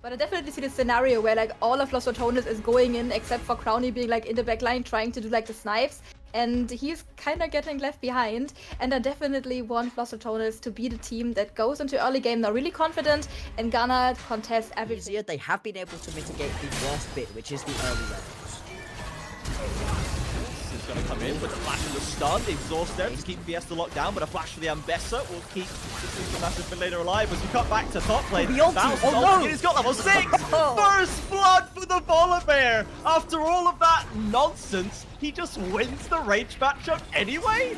But I definitely see the scenario where like all of Ratones is going in except for Crowny being like in the back line trying to do like the snipes. And he's kind of getting left behind. And I definitely want Ratones to be the team that goes into early game now really confident and gonna contest everything. Easier, they have been able to mitigate the worst bit, which is the early levels. Is going to come in with a flash and the stun. The exhaust there to keep Fiesta locked down, but a flash for the Ambessa will keep the SuperMassive later alive as we cut back to top lane. He's got level 6! First blood for the Volibear! After all of that nonsense, he just wins the rage matchup anyway?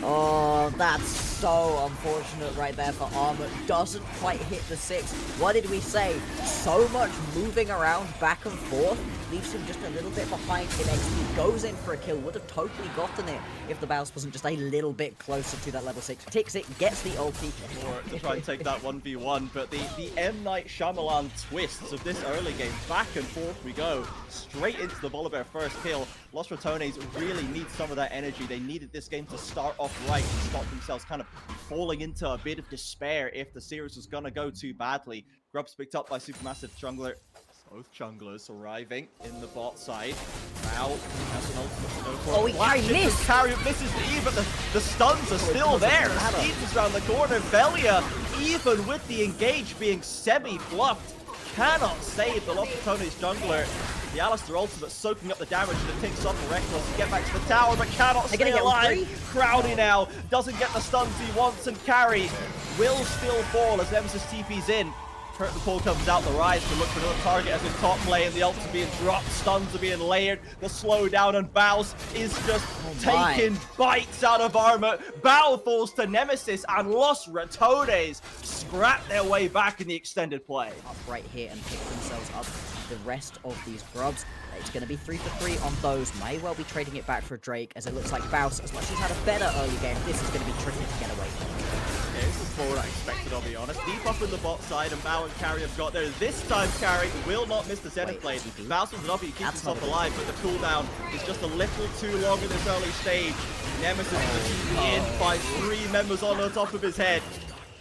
Oh, that's so unfortunate right there for Armor. Doesn't quite hit the 6. What did we say? So much moving around back and forth leaves him just a little bit behind in XP. Goes in for a kill. Would have totally gotten it if the bounce wasn't just a little bit closer to that level 6. Takes it, gets the ulti. Or to try and take that 1v1, but the M. Night Shyamalan twists of this early game, back and forth we go. Straight into the Volibear first kill. Los Ratones really need some of that energy. They needed this game to start off right and stop themselves kind of falling into a bit of despair if the series was going to go too badly. Grub's picked up by Supermassive Jungler. Both junglers arriving in the bot side. Now, has an ultimate. Oh, he missed! Carry misses the E, but the stuns are still there. Steeds is around the corner. Velia, even with the engage being semi-fluffed, cannot save the Los Ratones jungler. The Alistar ultimate soaking up the damage, and it takes off the Reckless to get back to the tower, but cannot stay alive. Crowdy now doesn't get the stuns he wants, and Carry will still fall as Nemesis TP's in. Hurt the pull comes out, the Rise to look for another target as in top lane, the ults are being dropped, stuns are being layered, the slowdown and Baus is just taking bites out of Armor. Bao falls to Nemesis, and Los Ratones scrap their way back in the extended play. Up right here and pick themselves up the rest of these grubs. It's going to be 3 for 3 on those. May well be trading it back for Drake, as it looks like Baus, as much as he's had a better early game, this is going to be tricky to get away from. Yeah, this is more what I expected, I'll be honest. Deep up in the bot side, and Bao and Carry have got there. This time, Carry will not miss the Zenith blade. Baus was an up, he keeps himself alive, but the cooldown is just a little too long in this early stage. Nemesis is in by 3 members on the top of his head.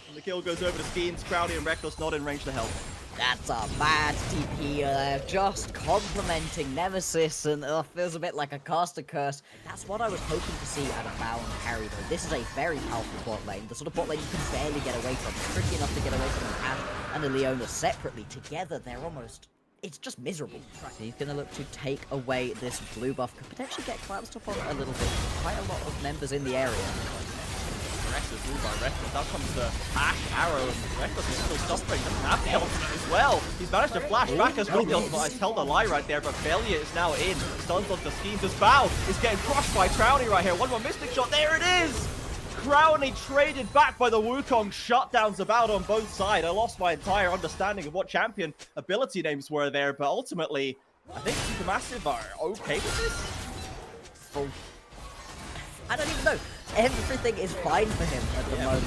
And the kill goes over to Skeens, Crowdy and Reckless not in range to help. That's a bad TP, just complimenting Nemesis, and feels a bit like a caster curse. That's what I was hoping to see out of Bao and Carry, though. This is a very powerful bot lane, the sort of bot lane you can barely get away from. It's tricky enough to get away from Ash and the Leona separately. Together, they're almost... it's just miserable. So he's going to look to take away this blue buff. Could potentially get collapsed upon a little bit. Quite a lot of members in the area. Aggressive move by Reckless. Now comes the Ash Arrow, and Reckless is still suffering. Doesn't have the ultimate as well. He's managed to flash back as well. The ultimate has held a lie right there, but Velia is now in. Stuns onto Schemes as Bao is getting crushed by Crowny right here. One more Mystic Shot. There it is! Crowny traded back by the Wukong. Shutdowns about on both sides. I lost my entire understanding of what champion ability names were there, but ultimately, I think Supermassive are okay with this. Oh. I don't even know. Everything is fine for him at the moment.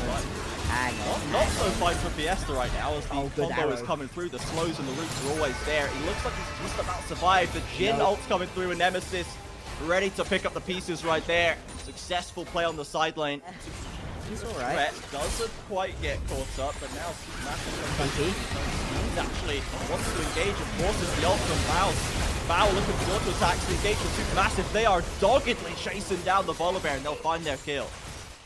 Hang on. Not so fine for Fiesta right now as the combo is coming through. The slows and the roots are always there. He looks like he's just about to survive. The Jhin ult's coming through, and Nemesis ready to pick up the pieces right there. Successful play on the side lane. He's alright. Doesn't quite get caught up, but now Supermassive comes back. He actually wants to engage and forces the ult from Bao. Bao looking for to attack to engage with Supermassive. They are doggedly chasing down the Volibear, and they'll find their kill.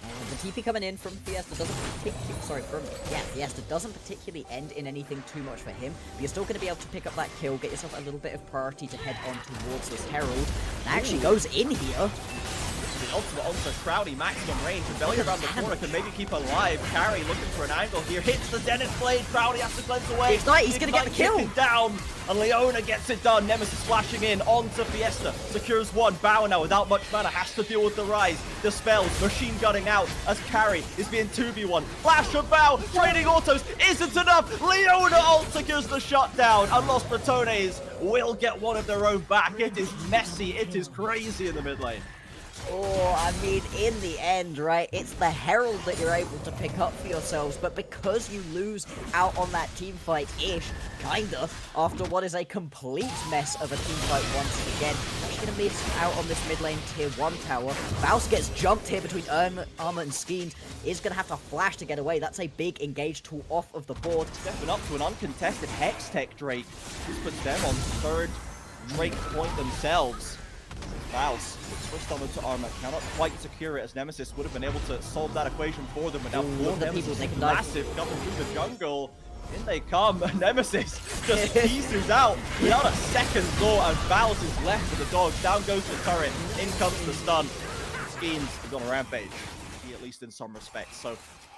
The TP coming in from Fiesta doesn't particularly, Fiesta doesn't particularly end in anything too much for him. But you're still going to be able to pick up that kill, get yourself a little bit of priority to head on towards this Herald. And actually goes in here. The ultimate onto Crowdy, maximum range, and Velia around the corner can maybe keep alive. Carry looking for an angle here, hits the Zenith blade. Crowdy has to cleanse away. Ignite, he's gonna get the kill. Down, and Leona gets it done. Nemesis flashing in onto Fiesta, secures one. Bao now without much mana has to deal with the Rise. The spells, machine gunning out as Carry is being 2v1. Flash from Bao, trading autos isn't enough. Leona ult secures the shutdown, and Los Ratones will get one of their own back. It is messy, it is crazy in the mid lane. Oh, I mean, in the end, right, it's the Herald that you're able to pick up for yourselves, but because you lose out on that team fight-ish, kinda, after what is a complete mess of a team fight once again, you're gonna miss out on this mid lane tier 1 tower. Faust gets jumped here between Armor and Skeens, is gonna have to flash to get away. That's a big engage tool off of the board. Stepping up to an uncontested Hextech Drake. This puts them on 3rd Drake point themselves. Faust, switched on to Armor, cannot quite secure it as Nemesis would have been able to solve that equation for them. But now four Nemesis, massive coming through the jungle. In they come, Nemesis just pieces out without a second thought, and Faust is left with the dogs. Down goes the turret, in comes the stun. Skeens is on a rampage, at least in some respects. So,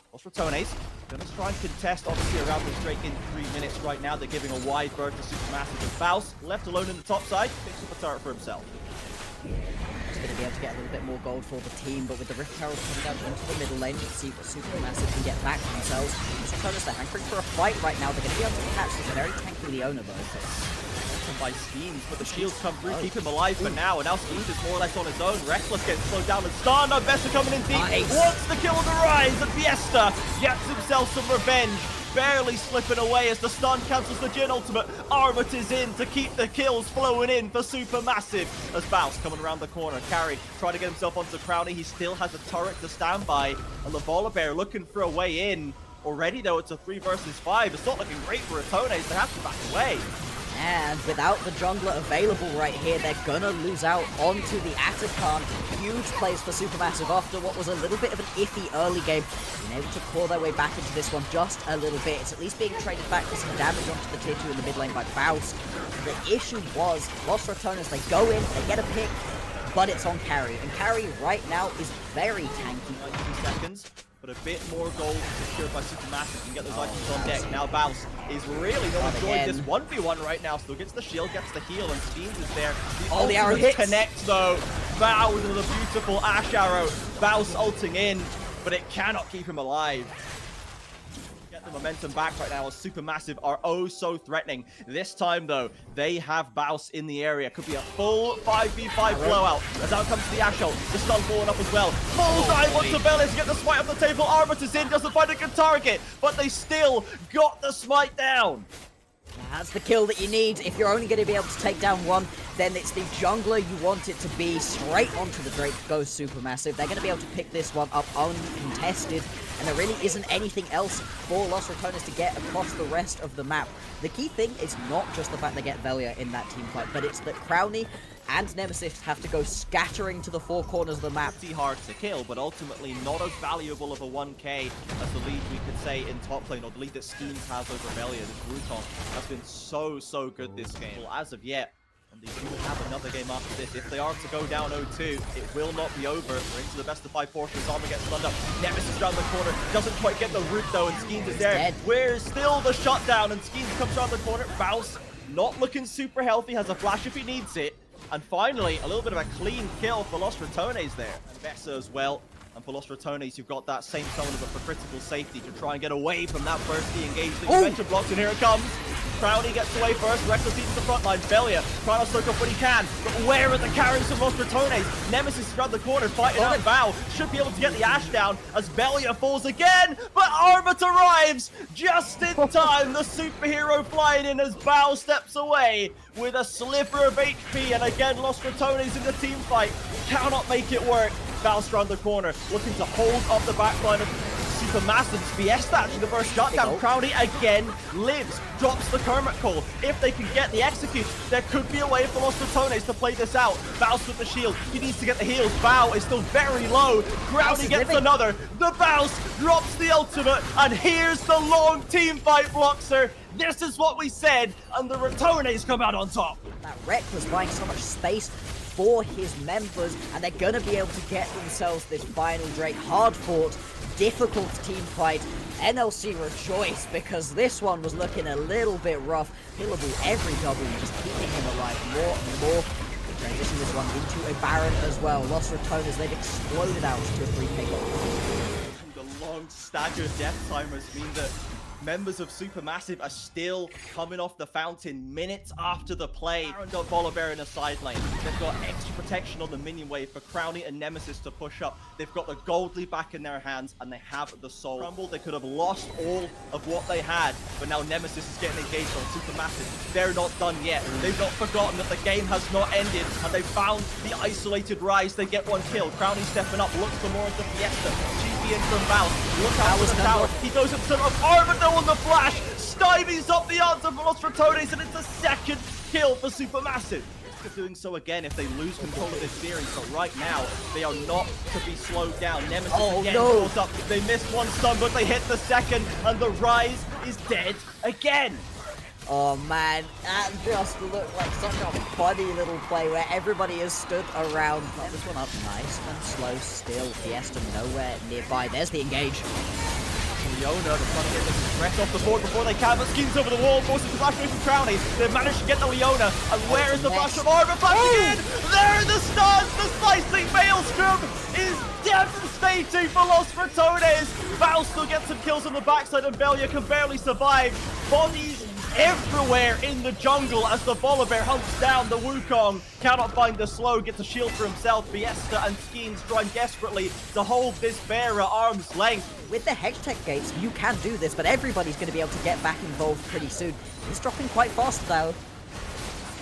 what's Ratones? Gonna try and contest, obviously, around this Drake in 3 minutes right now. They're giving a wide berth to Supermassive, and Faust, left alone in the top side, picks up a turret for himself. He's going to be able to get a little bit more gold for the team, but with the Rift Herald coming down into the middle lane, let's see what Supermassive can get back for themselves. Ratones, they're hankering for a fight right now. They're going to be able to catch this. They're very tanky Leona, though. By Skeens, but the shields come through, keep him alive for now, and now Skeens is more or less on his own. Reckless gets slowed down and stunned. Besta coming in deep, wants the kill on the rise, and Fiesta gets himself some revenge. Barely slipping away as the stun cancels the Jhin ultimate. Armut is in to keep the kills flowing in for Supermassive. As Faust coming around the corner. Carry trying to get himself onto Crowny. He still has a turret to stand by. And the Volibear looking for a way in. Already though, it's a 3 versus 5. It's not looking great for Ratones. They have to back away. And without the jungler available right here, they're gonna lose out onto the Atakan. Huge plays for Supermassive after what was a little bit of an iffy early game. Being able to claw their way back into this one just a little bit. It's at least being traded back for some damage onto the tier 2 in the mid lane by Faust. The issue was, Lost Ratones, they go in, they get a pick, but it's on Carry. And Carry right now is very tanky. 2 seconds. But a bit more gold secured by Supermassive. You can get those items on deck. Now Faust is really not enjoying this 1v1 right now. Still gets the shield, gets the heal, and Skeens is there. The arrow hits. Connect though. Faust with a beautiful Ash arrow. Faust ulting in, but it cannot keep him alive. Get the momentum back right now as Supermassive are oh so threatening. This time though, they have Faust in the area. Could be a full 5v5 blowout. As out comes the Ash ult. The stun falling up as well. Full dive onto Bellis to get the smite off the table. Armut is in, doesn't find a good target, but they still got the smite down. That's the kill that you need. If you're only going to be able to take down one, then it's the jungler you want it to be. Straight onto the Drake goes Supermassive. They're going to be able to pick this one up uncontested, and there really isn't anything else for Lost Ratones to get across the rest of the map. The key thing is not just the fact they get Velia in that team fight, but it's that Crowny and Nemesis have to go scattering to the 4 corners of the map. Pretty hard to kill, but ultimately not as valuable of a 1k as the lead we could say in top lane, or the lead that Skeens has over Velia. This Ratones has been so good this game. Well, as of yet, and they do have another game after this. If they are to go down 0-2, it will not be over. We're into the best of 5 portions. Armor gets stunned up. Nemesis around the corner. Doesn't quite get the root though, and Skeens is there. Where's still the shutdown, and Skeens comes around the corner. Faust not looking super healthy. Has a flash if he needs it. And finally, a little bit of a clean kill for Lost Ratones there. And Vesa as well. And for Lost Ratones, you've got that same summon but for critical safety to try and get away from that bursty engage that you mentioned blocks. And here it comes. Crowny gets away first. Reckless eats the front line. Velia trying to soak up what he can. But where are the carries of Lost Ratones? Nemesis is around the corner fighting out Val. Should be able to get the Ash down as Velia falls again. But Armut arrives just in time. The superhero flying in as Val steps away with a sliver of HP. And again, Lost Ratones in the team fight cannot make it work. Faust around the corner, looking to hold up the backline of Supermassive. Fiesta actually the first shutdown. Crowny again lives, drops the Kermit call. If they can get the execute, there could be a way for Lost Ratones to play this out. Faust with the shield, he needs to get the heals. Bao is still very low. Crowny gets another. The Faust drops the ultimate, and here's the long team fight, Bloxer. This is what we said, and the Ratones come out on top. That Wreck was buying so much space for his members, and they're gonna be able to get themselves this final Drake. Hard fought, difficult team fight. NLC rejoice because this one was looking a little bit rough. Pillable every W, just keeping him alive more and more. They transition this one into a Baron as well. Lost Ratones, they've exploded out to a 3k goal. The long staggered death timers mean that members of Supermassive are still coming off the fountain minutes after the play. Baron got Volibear in the side lane. They've got extra protection on the minion wave for Crowny and Nemesis to push up. They've got the gold lead back in their hands, and they have the soul. Crumble, they could have lost all of what they had, but now Nemesis is getting engaged on Supermassive. They're not done yet. They've not forgotten that the game has not ended, and they found the isolated Rise. They get one kill. Crowny stepping up, looks for more into Fiesta. GP in from Bounce. Look out for the tower. He goes up to the Arbiter on the flash. Stymies up the answer for Los Ratones, and it's a second kill for Supermassive. They're doing so again if they lose control of this series, but right now they are not to be slowed down. Nemesis again caught up. They missed one stun, but they hit the second, and the Rise is dead again. Oh man, that just looked like such a funny little play where everybody has stood around. Got this one up nice and slow still. Fiesta nowhere nearby. There's the engage. Leona, they're trying to get this threat off the board before they can, but Schemes over the wall, forces the flash away from Crowny. They've managed to get the Leona, and where is the flash from Arbor? Flashing in! There are the stars! The slicing Maelstrom is devastating for Los Ratones! Val still gets some kills on the backside, and Belia can barely survive. Bodies everywhere in the jungle as the Volibear hunts down the Wukong. Cannot find the slow, gets a shield for himself. Fiesta and Schemes trying desperately to hold this bear at arm's length. With the Hextech gates, you can do this, but everybody's going to be able to get back involved pretty soon. It's dropping quite fast though.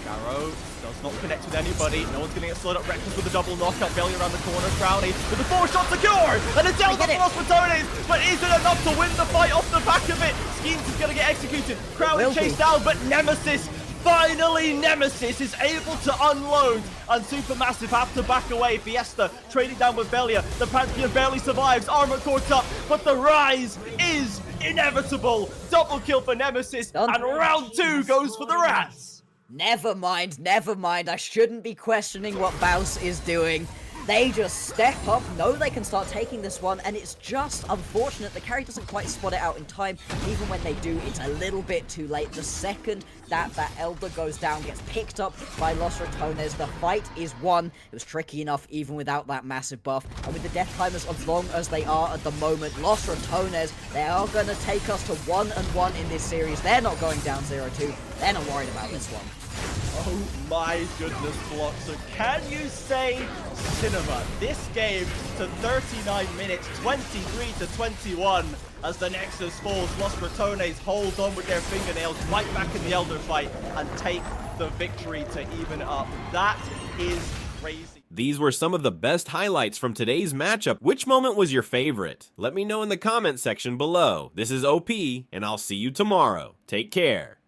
Sparrow does not connect with anybody. No one's going to get slowed up. Reckless with a double knockout. Belly around the corner. Crowny with the 4-shot secure. And it's down to Los Ratones. But is it enough to win the fight off the back of it? Schemes is going to get executed. Crowny chased down, but Nemesis, finally Nemesis is able to unload. And Supermassive have to back away. Fiesta trading down with Belia. The Pantheon barely survives. Armor caught up, but the Rise is inevitable. Double kill for Nemesis. And round 2 goes for the Rats. Never mind, never mind. I shouldn't be questioning what Baus is doing. They just step up, know they can start taking this one, and it's just unfortunate the carry doesn't quite spot it out in time. Even when they do, it's a little bit too late. The second that Elder goes down, gets picked up by Los Ratones, the fight is won. It was tricky enough even without that massive buff. And with the death timers as long as they are at the moment, Los Ratones, they are going to take us to 1-1 in this series. They're not going down 0-2. They're not worried about this one. Oh my goodness, Block. So can you say cinema? This game to 39 minutes, 23-21 as the Nexus falls. Los Ratones hold on with their fingernails, fight back in the Elder fight, and take the victory to even up. That is crazy. These were some of the best highlights from today's matchup. Which moment was your favorite? Let me know in the comment section below. This is OP, and I'll see you tomorrow. Take care.